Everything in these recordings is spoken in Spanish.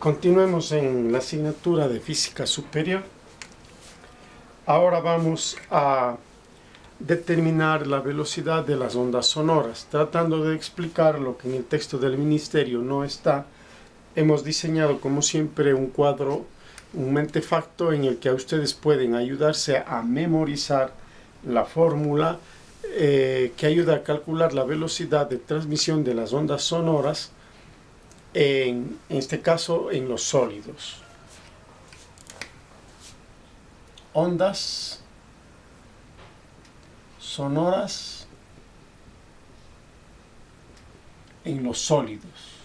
Continuemos en la asignatura de Física Superior. Ahora vamos a determinar la velocidad de las ondas sonoras. Tratando de explicar lo que en el texto del Ministerio no está, hemos diseñado como siempre un cuadro, un mentefacto en el que a ustedes pueden ayudarse a memorizar la fórmula que ayuda a calcular la velocidad de transmisión de las ondas sonoras, en este caso en los sólidos. Ondas sonoras en los sólidos.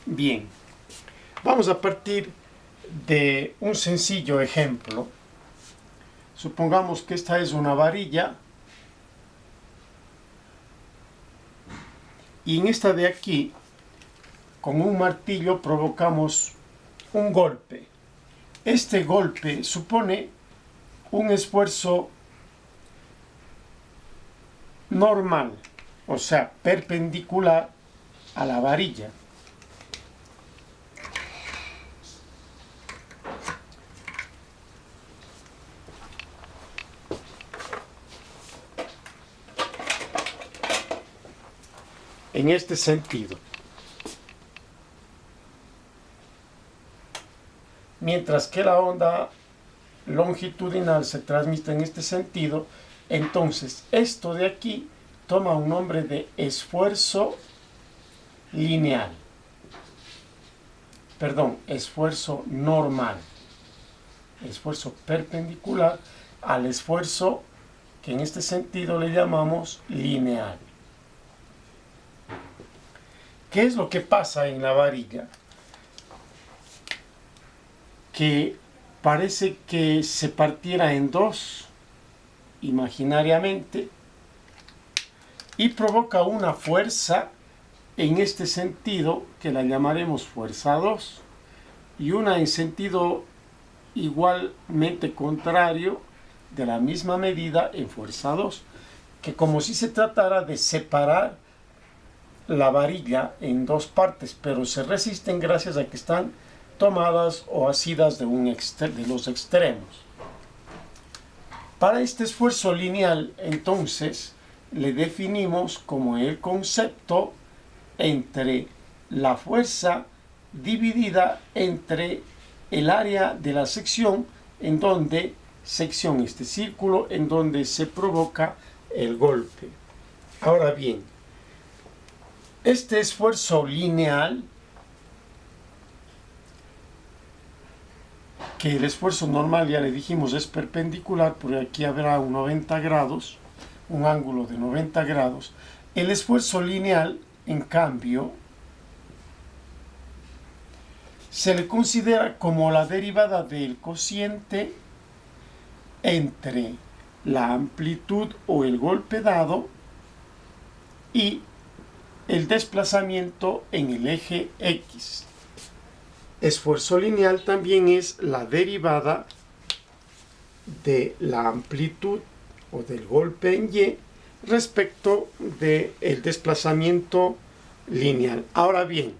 Bien, vamos a partir de un sencillo ejemplo. Supongamos que esta es una varilla y en esta de aquí, con un martillo provocamos un golpe. Este golpe supone un esfuerzo normal, o sea, perpendicular a la varilla. En este sentido. Mientras que la onda longitudinal se transmite en este sentido, entonces esto de aquí toma un nombre de esfuerzo lineal. Perdón, esfuerzo normal. Esfuerzo perpendicular al esfuerzo que en este sentido le llamamos lineal. ¿Qué es lo que pasa en la varilla? Que parece que se partiera en dos imaginariamente y provoca una fuerza en este sentido que la llamaremos fuerza 2 y una en sentido igualmente contrario de la misma medida en fuerza 2, que como si se tratara de separar la varilla en dos partes, pero se resisten gracias a que están tomadas o asidas de los extremos. Para este esfuerzo lineal, entonces, le definimos como el concepto entre la fuerza dividida entre el área de la sección, en donde sección este círculo, en donde se provoca el golpe. Ahora bien, este esfuerzo lineal, que el esfuerzo normal, ya le dijimos, es perpendicular, porque aquí habrá un 90 grados, un ángulo de 90 grados. El esfuerzo lineal, en cambio, se le considera como la derivada del cociente entre la amplitud o el golpe dado y el desplazamiento en el eje X. Esfuerzo lineal también es la derivada de la amplitud o del golpe en Y respecto del desplazamiento lineal. Ahora bien,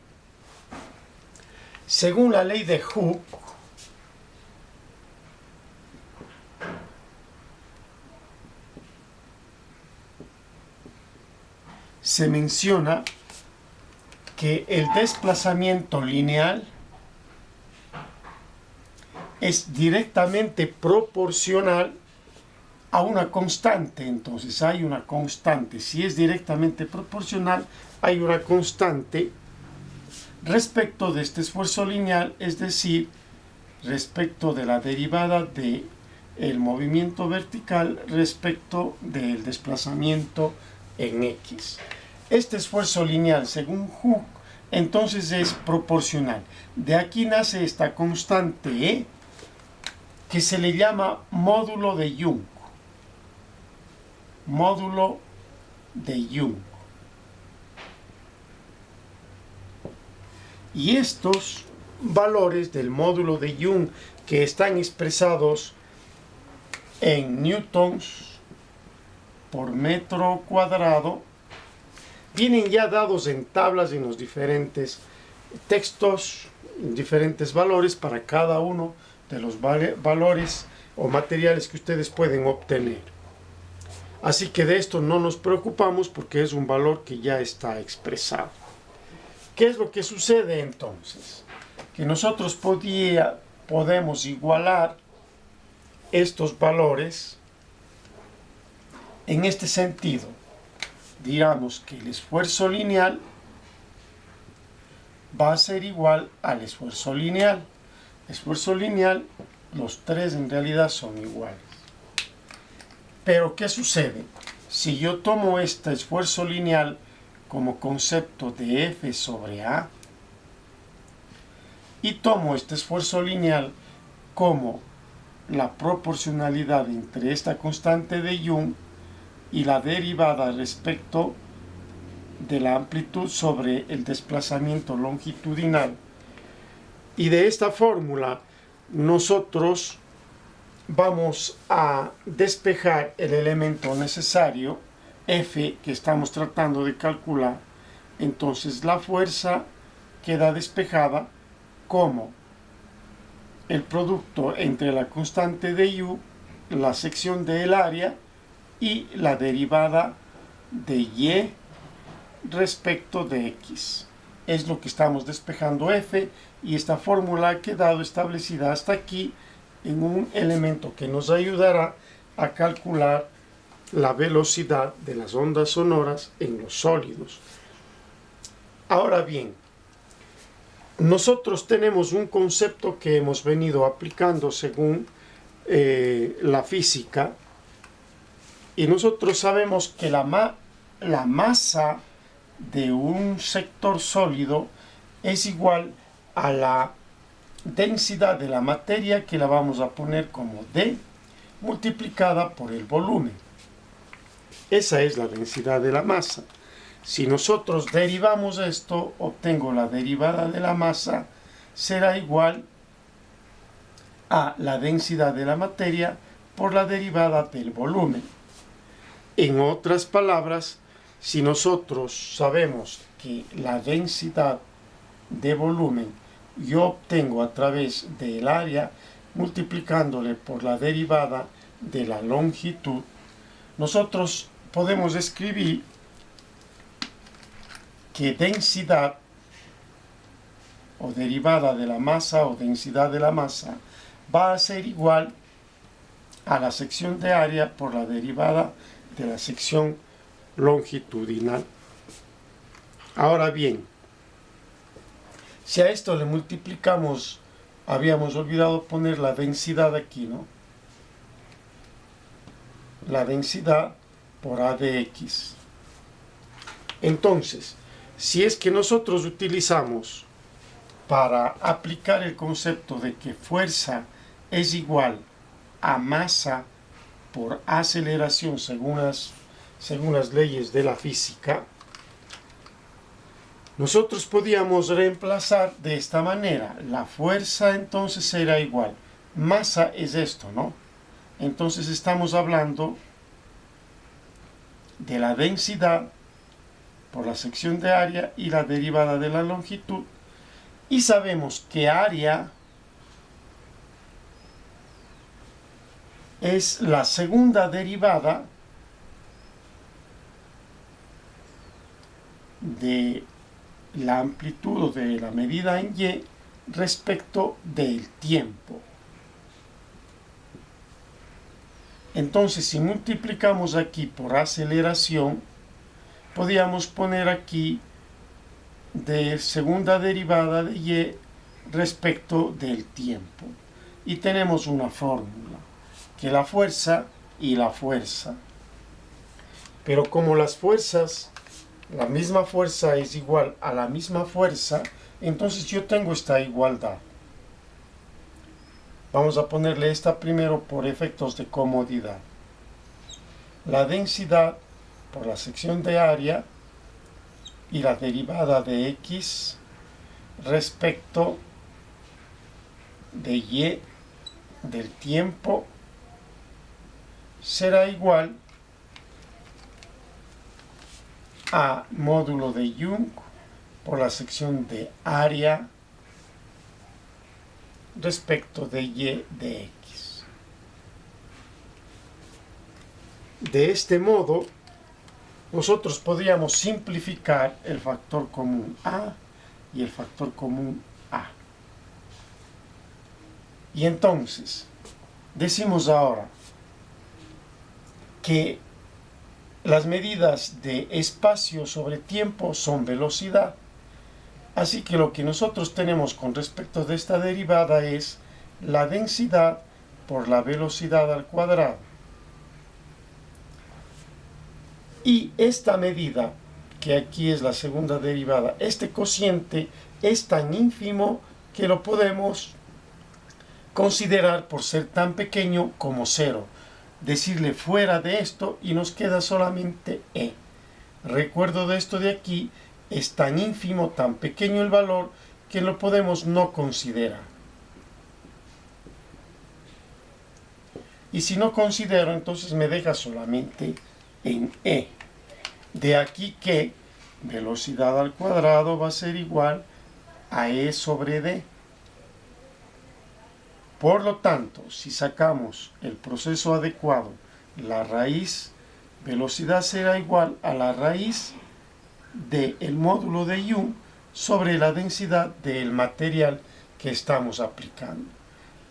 según la ley de Hooke, se menciona que el desplazamiento lineal es directamente proporcional a una constante. Entonces hay una constante. Si es directamente proporcional, hay una constante respecto de este esfuerzo lineal, es decir, respecto de la derivada del movimiento vertical respecto del desplazamiento en X. Este esfuerzo lineal, según Hooke, entonces es proporcional. De aquí nace esta constante E, que se le llama módulo de Young. Módulo de Young. Y estos valores del módulo de Young, que están expresados en newtons por metro cuadrado, vienen ya dados en tablas en los diferentes textos, diferentes valores para cada uno de los valores o materiales que ustedes pueden obtener. Así que de esto no nos preocupamos porque es un valor que ya está expresado. ¿Qué es lo que sucede entonces? Que nosotros podemos igualar estos valores en este sentido. Digamos que el esfuerzo lineal va a ser igual al esfuerzo lineal. Esfuerzo lineal, los tres en realidad son iguales. Pero ¿qué sucede? Si yo tomo este esfuerzo lineal como concepto de F sobre A y tomo este esfuerzo lineal como la proporcionalidad entre esta constante de Young y la derivada respecto de la amplitud sobre el desplazamiento longitudinal, y de esta fórmula nosotros vamos a despejar el elemento necesario F que estamos tratando de calcular. Entonces la fuerza queda despejada como el producto entre la constante de U, la sección del área y la derivada de Y respecto de X. Es lo que estamos despejando F, y esta fórmula ha quedado establecida hasta aquí en un elemento que nos ayudará a calcular la velocidad de las ondas sonoras en los sólidos. Ahora bien, nosotros tenemos un concepto que hemos venido aplicando según la física, y nosotros sabemos que la masa de un sector sólido es igual a la densidad de la materia, que la vamos a poner como D, multiplicada por el volumen. Esa es la densidad de la masa. Si nosotros derivamos esto, obtengo la derivada de la masa, será igual a la densidad de la materia por la derivada del volumen. En otras palabras, si nosotros sabemos que la densidad de volumen yo obtengo a través del área multiplicándole por la derivada de la longitud, nosotros podemos escribir que densidad o derivada de la masa o densidad de la masa va a ser igual a la sección de área por la derivada de la sección longitudinal. Ahora bien, si a esto le multiplicamos, habíamos olvidado poner la densidad aquí, ¿no? La densidad por A de X. Entonces, si es que nosotros utilizamos para aplicar el concepto de que fuerza es igual a masa por aceleración según las leyes de la física, nosotros podíamos reemplazar de esta manera. La fuerza entonces será igual. Masa es esto, ¿no? Entonces estamos hablando de la densidad por la sección de área y la derivada de la longitud. Y sabemos que área es la segunda derivada de la amplitud o de la medida en Y respecto del tiempo. Entonces, si multiplicamos aquí por aceleración, podríamos poner aquí de segunda derivada de Y respecto del tiempo. Y tenemos una fórmula, que la fuerza y la fuerza. Pero como las fuerzas, la misma fuerza es igual a la misma fuerza, entonces yo tengo esta igualdad. Vamos a ponerle esta primero por efectos de comodidad. La densidad por la sección de área y la derivada de X respecto de Y del tiempo será igual A módulo de Young por la sección de área respecto de y de x. De este modo, nosotros podríamos simplificar el factor común A y el factor común A. Y entonces, decimos ahora que las medidas de espacio sobre tiempo son velocidad. Así que lo que nosotros tenemos con respecto de esta derivada es la densidad por la velocidad al cuadrado. Y esta medida, que aquí es la segunda derivada, este cociente es tan ínfimo que lo podemos considerar por ser tan pequeño como 0. Decirle fuera de esto y nos queda solamente e. Recuerdo de esto de aquí, es tan ínfimo, tan pequeño el valor que lo podemos no considerar. Y si no considero, entonces me deja solamente en e. De aquí que velocidad al cuadrado va a ser igual a e sobre d. Por lo tanto, si sacamos el proceso adecuado, la raíz, velocidad será igual a la raíz del módulo de Young sobre la densidad del material que estamos aplicando.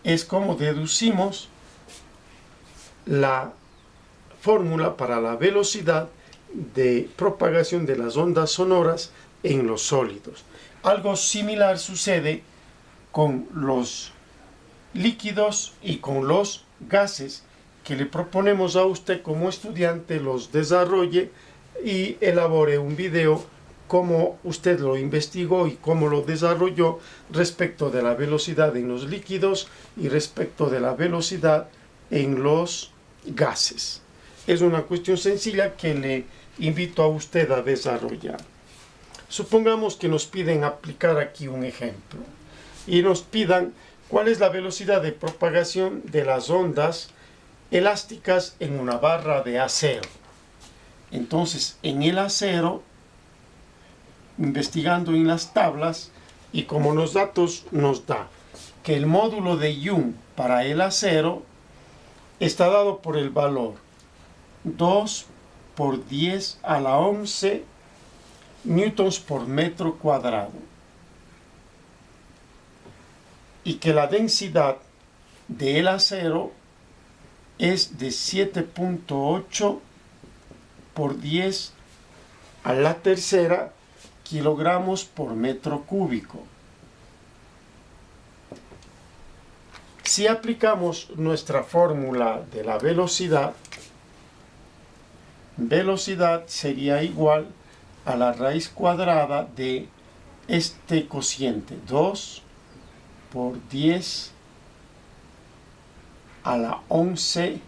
Es como deducimos la fórmula para la velocidad de propagación de las ondas sonoras en los sólidos. Algo similar sucede con los líquidos y con los gases que le proponemos a usted como estudiante los desarrolle y elabore un video cómo usted lo investigó y cómo lo desarrolló respecto de la velocidad en los líquidos y respecto de la velocidad en los gases. Es una cuestión sencilla que le invito a usted a desarrollar. Supongamos que nos piden aplicar aquí un ejemplo y nos pidan cuál es la velocidad de propagación de las ondas elásticas en una barra de acero. Entonces, en el acero, investigando en las tablas, y como los datos nos da que el módulo de Young para el acero está dado por el valor 2 por 10 a la 11 newtons por metro cuadrado, y que la densidad del acero es de 7.8 por 10 a la tercera kilogramos por metro cúbico. Si aplicamos nuestra fórmula de la velocidad, velocidad sería igual a la raíz cuadrada de este cociente, 2 por 10 a la 11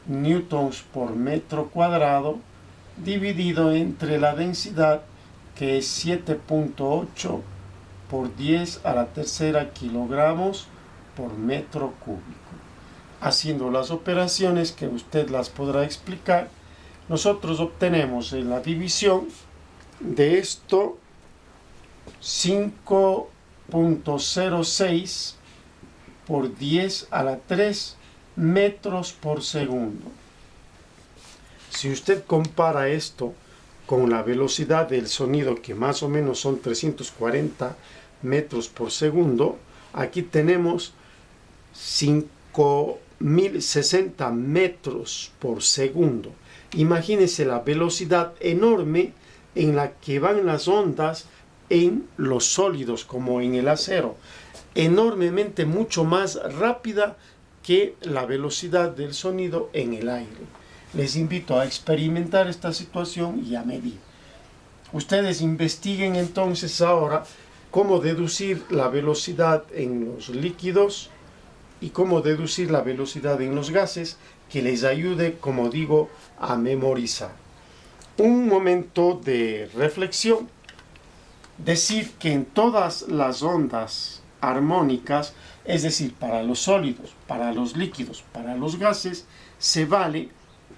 newtons por metro cuadrado, dividido entre la densidad, que es 7.8 por 10 a la tercera kilogramos por metro cúbico. Haciendo las operaciones que usted las podrá explicar, nosotros obtenemos en la división de esto 5.06 por 10 a la 3 metros por segundo. Si usted compara esto con la velocidad del sonido, que más o menos son 340 metros por segundo, aquí tenemos 5060 metros por segundo. Imagínense la velocidad enorme en la que van las ondas en los sólidos, como en el acero, enormemente mucho más rápida que la velocidad del sonido en el aire. Les invito a experimentar esta situación y a medir. Ustedes investiguen entonces ahora cómo deducir la velocidad en los líquidos y cómo deducir la velocidad en los gases, que les ayude, como digo, a memorizar. Un momento de reflexión. Decir que en todas las ondas armónicas, es decir, para los sólidos, para los líquidos, para los gases, se vale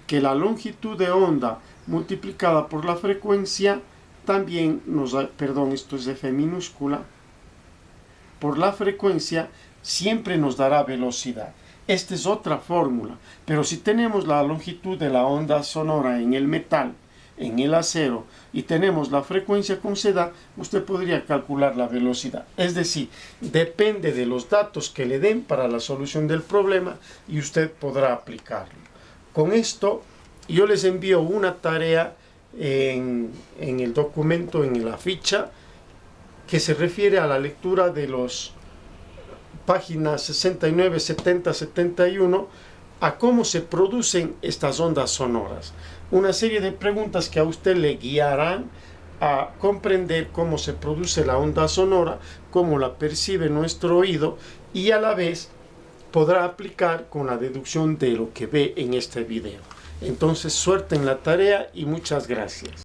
que la longitud de onda multiplicada por la frecuencia también nos da, perdón, esto es F minúscula, por la frecuencia siempre nos dará velocidad. Esta es otra fórmula, pero si tenemos la longitud de la onda sonora en el metal, en el acero, y tenemos la frecuencia concedida, usted podría calcular la velocidad. Es decir, depende de los datos que le den para la solución del problema y usted podrá aplicarlo. Con esto, yo les envío una tarea en el documento, en la ficha, que se refiere a la lectura de los páginas 69, 70, 71, a cómo se producen estas ondas sonoras. Una serie de preguntas que a usted le guiarán a comprender cómo se produce la onda sonora, cómo la percibe nuestro oído y a la vez podrá aplicar con la deducción de lo que ve en este video. Entonces, suerte en la tarea y muchas gracias.